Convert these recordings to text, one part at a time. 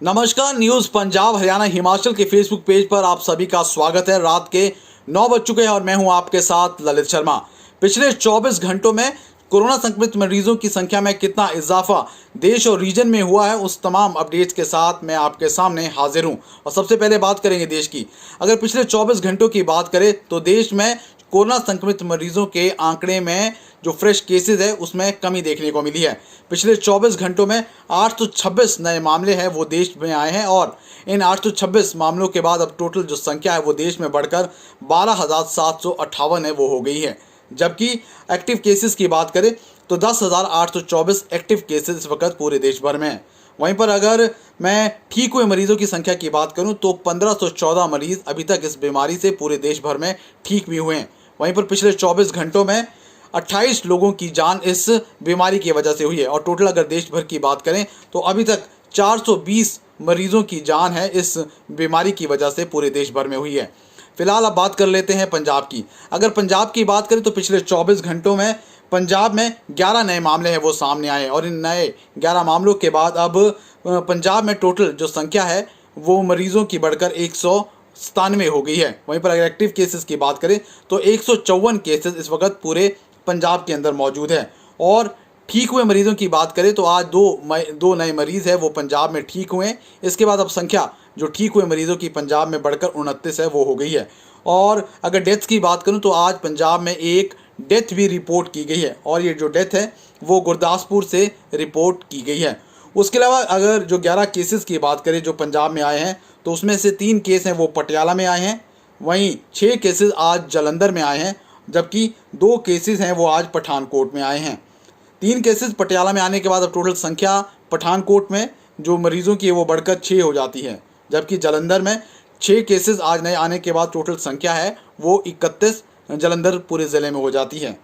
नमस्कार। न्यूज पंजाब हरियाणा हिमाचल के Facebook page पर आप सभी का स्वागत है। रात के 9 बज चुके हैं और मैं हूं आपके साथ ललित शर्मा। पिछले 24 घंटों में कोरोना संक्रमित मरीजों की संख्या में कितना इजाफा देश और रीजन में हुआ है, उस तमाम अपडेट्स के साथ मैं आपके सामने हाजिर हूं। और सबसे पहले बात करेंगे देश की। अगर पिछले 24 घंटों की बात करें तो देश में कोरोना संक्रमित मरीजों के आंकड़े में जो फ्रेश केसेस है उसमें कमी देखने को मिली है। पिछले 24 घंटों में 826 नए मामले हैं वो देश में आए हैं और इन 826 मामलों के बाद अब टोटल जो संख्या है वो देश में बढ़कर 12,758 है वो हो गई है। जबकि एक्टिव केसेस की बात करें तो 10,824 एक्टिव केसेस इस वक्त पूरे देश भर में हैं। वहीं पर अगर मैं ठीक हुए मरीजों की संख्या की बात करूं तो 1514 मरीज अभी तक इस बीमारी से पूरे देश भर में ठीक भी हुए हैं। वहीं पर पिछले 24 घंटों में 28 लोगों की जान इस बीमारी की वजह से हुई है और टोटल अगर देश भर की बात करें तो अभी तक 420 मरीजों की जान है इस बीमारी की वजह से पूरे देश भर में हुई है। फिलहाल अब बात कर लेते हैं पंजाब की। अगर पंजाब की बात करें तो पिछले 24 घंटों में पंजाब में 11 नए मामले हैं वो सामने आए और इन नए 11 मामलों के बाद अब पंजाब में टोटल जो संख्या है वो मरीजों की बढ़कर 197 हो गई है। वहीं पर अगर एक्टिव केसेस की बात करें तो 154 केसेस इस वक्त पूरे पंजाब के अंदर मौजूद है। और ठीक हुए मरीजों की बात करें तो आज दो नए मरीज़ है वो पंजाब में ठीक हुए हैं। इसके बाद अब संख्या जो ठीक हुए मरीजों की पंजाब में बढ़कर 29 है वो हो गई है। और अगर डेथ्स की बात करूं तो आज पंजाब में एक डेथ भी रिपोर्ट की गई है और ये जो डेथ है वो गुरदासपुर से रिपोर्ट की गई है। उसके अलावा अगर जो 11 केसेस की बात करें जो पंजाब में आए हैं तो उसमें से 3 केस हैं वो पटियाला में आए हैं। वहीं 6 केसेस आज जालंधर में आए हैं, जबकि 2 केसेस हैं वो आज पठानकोट में आए हैं। 3 केसेस पटियाला में आने के बाद अब टोटल संख्या पठानकोट में जो मरीजों की है वो बढ़कर 6 हो जाती है, जबकि जालंधर में 6 केसेस आज नए आने के बाद टोटल संख्या है वो 31 जालंधर पूरे ज़िले में हो जाती है।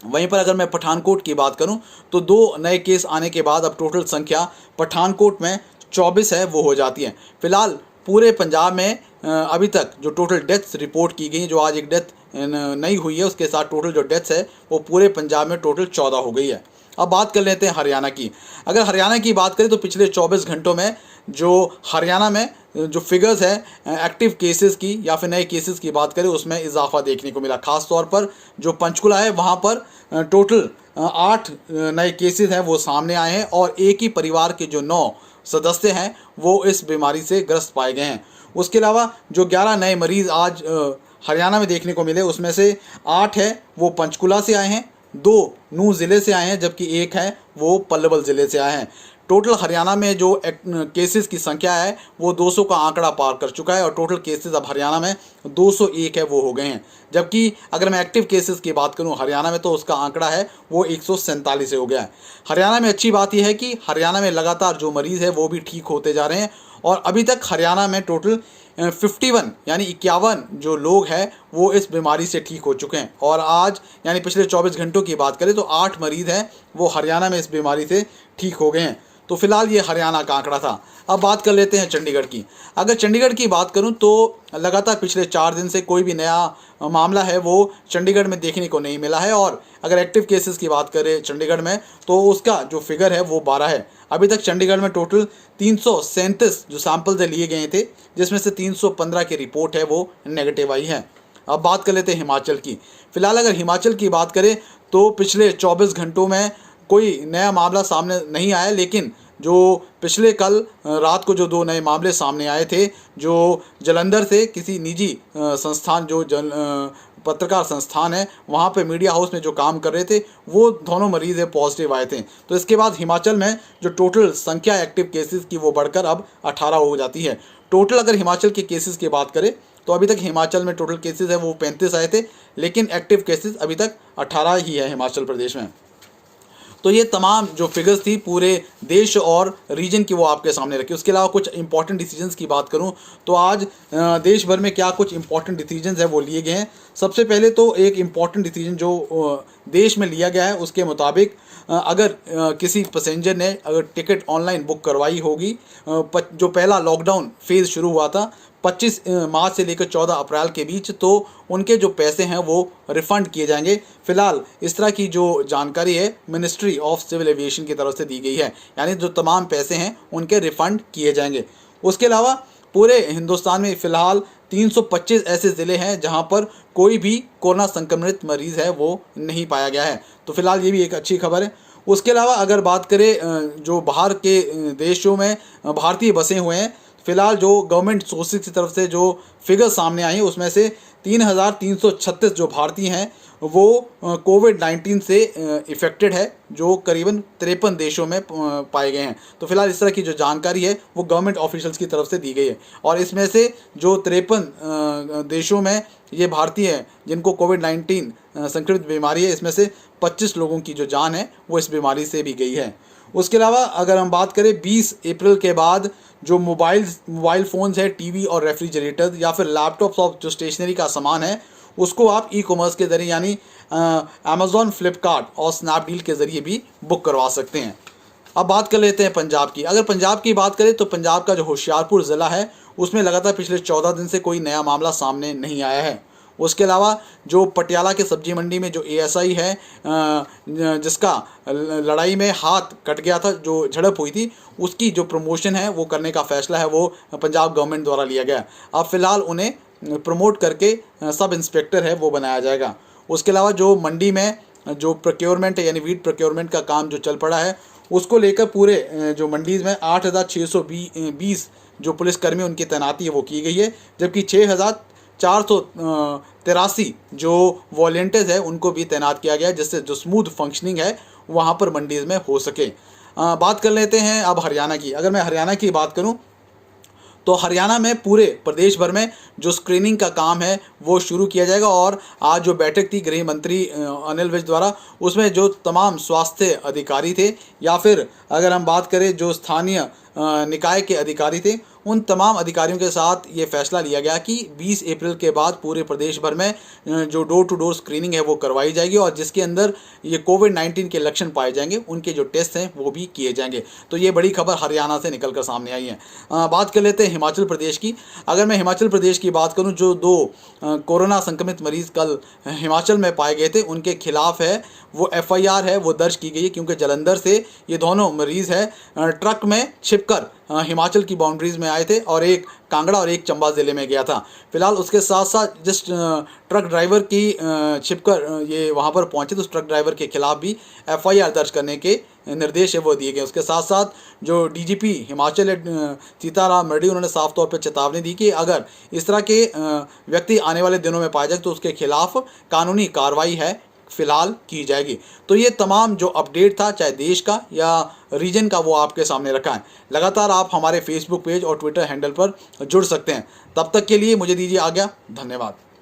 वहीं पर अगर मैं पठानकोट की बात करूं तो 2 नए केस आने के बाद अब टोटल संख्या पठानकोट में 24 है वो हो जाती है। फिलहाल पूरे पंजाब में अभी तक जो टोटल डेथ्स रिपोर्ट की गई, जो आज एक डेथ नहीं हुई है, उसके साथ टोटल जो डेथ्स है वो पूरे पंजाब में टोटल 14 हो गई है। अब बात कर लेते हैं हरियाणा की। अगर हरियाणा की बात करें तो पिछले 24 घंटों में जो हरियाणा में जो फिगर्स है एक्टिव केसेस की या फिर नए केसेस की बात करें उसमें इजाफा देखने को मिला। खास तौर पर जो पंचकुला है वहाँ पर टोटल 8 नए केसेस हैं वो सामने आए हैं और एक ही परिवार के जो 9 सदस्य हैं वो इस बीमारी से ग्रस्त पाए गए हैं। उसके अलावा जो 11 नए मरीज़ आज हरियाणा में देखने को मिले उसमें से 8 है वो पंचकुला से आए हैं, 2 नूंह ज़िले से आए हैं, जबकि 1 है वो पलवल ज़िले से आए हैं। टोटल हरियाणा में जो केसेस की संख्या है वो 200 का आंकड़ा पार कर चुका है और टोटल केसेस अब हरियाणा में 201 है वो हो गए हैं। जबकि अगर मैं एक्टिव केसेस की बात करूं हरियाणा में तो उसका आंकड़ा है वो 147 से हो गया है। हरियाणा में अच्छी बात यह है कि हरियाणा में लगातार जो मरीज़ है वो भी ठीक होते जा रहे हैं और अभी तक हरियाणा में टोटल 51 यानी 51 जो लोग हैं वो इस बीमारी से ठीक हो चुके हैं। और आज यानी पिछले 24 घंटों की बात करें तो 8 मरीज़ हैं वो हरियाणा में इस बीमारी से ठीक हो गए हैं। तो फिलहाल ये हरियाणा का आंकड़ा था। अब बात कर लेते हैं चंडीगढ़ की। अगर चंडीगढ़ की बात करूं तो लगातार पिछले 4 दिन से कोई भी नया मामला है वो चंडीगढ़ में देखने को नहीं मिला है और अगर एक्टिव केसेस की बात करें चंडीगढ़ में तो उसका जो फिगर है वो 12 है। अभी तक चंडीगढ़ में टोटल 337 जो सैंपल्स लिए गए थे, जिसमें से 315 की रिपोर्ट है वो नेगेटिव आई है। अब बात कर लेते हैं हिमाचल की। फिलहाल अगर हिमाचल की बात करें तो पिछले 24 घंटों में कोई नया मामला सामने नहीं आया, लेकिन जो पिछले कल रात को जो 2 नए मामले सामने आए थे जो जालंधर से किसी निजी संस्थान जो पत्रकार संस्थान है वहाँ पे मीडिया हाउस में जो काम कर रहे थे वो दोनों मरीज़ है पॉजिटिव आए थे। तो इसके बाद हिमाचल में जो टोटल संख्या एक्टिव केसेस की वो बढ़कर अब 18 हो जाती है। टोटल अगर हिमाचल के केसेस की बात करें तो अभी तक हिमाचल में टोटल केसेस है वो 35 आए थे, लेकिन एक्टिव केसेस अभी तक 18 ही है हिमाचल प्रदेश में। तो ये तमाम जो फिगर्स थी पूरे देश और रीजन की वो आपके सामने रखी। उसके अलावा कुछ इंपॉर्टेंट डिसीजंस की बात करूं तो आज देश भर में क्या कुछ इंपॉर्टेंट डिसीजंस है वो लिए गए हैं। सबसे पहले तो एक इम्पॉर्टेंट डिसीजन जो देश में लिया गया है उसके मुताबिक अगर किसी पैसेंजर ने अगर टिकट ऑनलाइन बुक करवाई होगी, जो पहला लॉकडाउन फेज़ शुरू हुआ था 25 मार्च से लेकर 14 अप्रैल के बीच, तो उनके जो पैसे हैं वो रिफ़ंड किए जाएंगे। फिलहाल इस तरह की जो जानकारी है मिनिस्ट्री ऑफ सिविल एविएशन की तरफ से दी गई है, यानी जो तमाम पैसे हैं उनके रिफ़ंड किए जाएंगे। उसके अलावा पूरे हिंदुस्तान में फ़िलहाल 325 ऐसे ज़िले हैं जहां पर कोई भी कोरोना संक्रमित मरीज़ है वो नहीं पाया गया है, तो फिलहाल ये भी एक अच्छी खबर है। उसके अलावा अगर बात करें जो बाहर के देशों में भारतीय बसे हुए हैं, फिलहाल जो गवर्नमेंट सोर्सेज की तरफ से जो फिगर सामने आई है उसमें से 3,336 जो भारतीय हैं वो कोविड-19 से इफ़ेक्टेड है, जो करीबन 53 देशों में पाए गए हैं। तो फिलहाल इस तरह की जो जानकारी है वो गवर्नमेंट ऑफिशियल्स की तरफ से दी गई है, और इसमें से जो 53 देशों में ये भारतीय हैं जिनको कोविड-19 संक्रमित बीमारी है, इसमें से 25 लोगों की जो जान है वो इस बीमारी से भी गई है। उसके अलावा अगर हम बात करें 20 अप्रैल के बाद जो मोबाइल फ़ोन्स है, टीवी और रेफ्रिजरेटर या फिर लैपटॉप्स और जो स्टेशनरी का सामान है उसको आप ई-कॉमर्स के ज़रिए यानी अमेज़ॉन, फ्लिपकार्ट और स्नैपडील के ज़रिए भी बुक करवा सकते हैं। अब बात कर लेते हैं पंजाब की। अगर पंजाब की बात करें तो पंजाब का जो होशियारपुर ज़िला है उसमें लगातार पिछले 14 दिन से कोई नया मामला सामने नहीं आया है। उसके अलावा जो पटियाला के सब्जी मंडी में जो एएसआई है जिसका लड़ाई में हाथ कट गया था, जो झड़प हुई थी, उसकी जो प्रमोशन है वो करने का फ़ैसला है वो पंजाब गवर्नमेंट द्वारा लिया गया। अब फ़िलहाल उन्हें प्रमोट करके सब इंस्पेक्टर है वो बनाया जाएगा। उसके अलावा जो मंडी में जो प्रोक्योरमेंट है यानी वीट प्रोक्योरमेंट का काम जो चल पड़ा है उसको लेकर पूरे जो मंडीज़ में 8,620 जो पुलिसकर्मी उनकी तैनाती है वो की गई है, जबकि 6,483 जो वॉलंटियर्स है उनको भी तैनात किया गया है, जिससे जो स्मूथ फंक्शनिंग है वहाँ पर मंडीज़ में हो सके। बात कर लेते हैं अब हरियाणा की। अगर मैं हरियाणा की बात करूँ तो हरियाणा में पूरे प्रदेश भर में जो स्क्रीनिंग का काम है वो शुरू किया जाएगा, और आज जो बैठक थी गृह मंत्री अनिल विज द्वारा, उसमें जो तमाम स्वास्थ्य अधिकारी थे या फिर अगर हम बात करें जो स्थानीय निकाय के अधिकारी थे, उन तमाम अधिकारियों के साथ ये फैसला लिया गया कि 20 अप्रैल के बाद पूरे प्रदेश भर में जो डोर टू डोर स्क्रीनिंग है वो करवाई जाएगी, और जिसके अंदर ये कोविड-19 के लक्षण पाए जाएंगे उनके जो टेस्ट हैं वो भी किए जाएंगे। तो ये बड़ी खबर हरियाणा से निकल कर सामने आई है। बात कर लेते हैं हिमाचल प्रदेश की। अगर मैं हिमाचल प्रदेश की बात करूँ, जो 2 कोरोना संक्रमित मरीज़ कल हिमाचल में पाए गए थे उनके खिलाफ है वो FIR है वो दर्ज की गई है, क्योंकि जलंधर से ये दोनों मरीज़ है ट्रक में छिपकर हिमाचल की बाउंड्रीज़ में आए थे, और एक कांगड़ा और एक चंबा ज़िले में गया था। फिलहाल उसके साथ साथ जिस ट्रक ड्राइवर की छिपकर ये वहाँ पर पहुँचे तो उस ट्रक ड्राइवर के खिलाफ भी FIR दर्ज करने के निर्देश है वो दिए गए। उसके साथ साथ जो DGP हिमाचल सीताराम मरडी, उन्होंने साफ तौर पर चेतावनी दी कि अगर इस तरह के व्यक्ति आने वाले दिनों में पाए जाए तो उसके खिलाफ कानूनी कार्रवाई है फिलहाल की जाएगी। तो ये तमाम जो अपडेट था चाहे देश का या रीजन का वो आपके सामने रखा है। लगातार आप हमारे फेसबुक पेज और ट्विटर हैंडल पर जुड़ सकते हैं। तब तक के लिए मुझे दीजिए आज्ञा। धन्यवाद।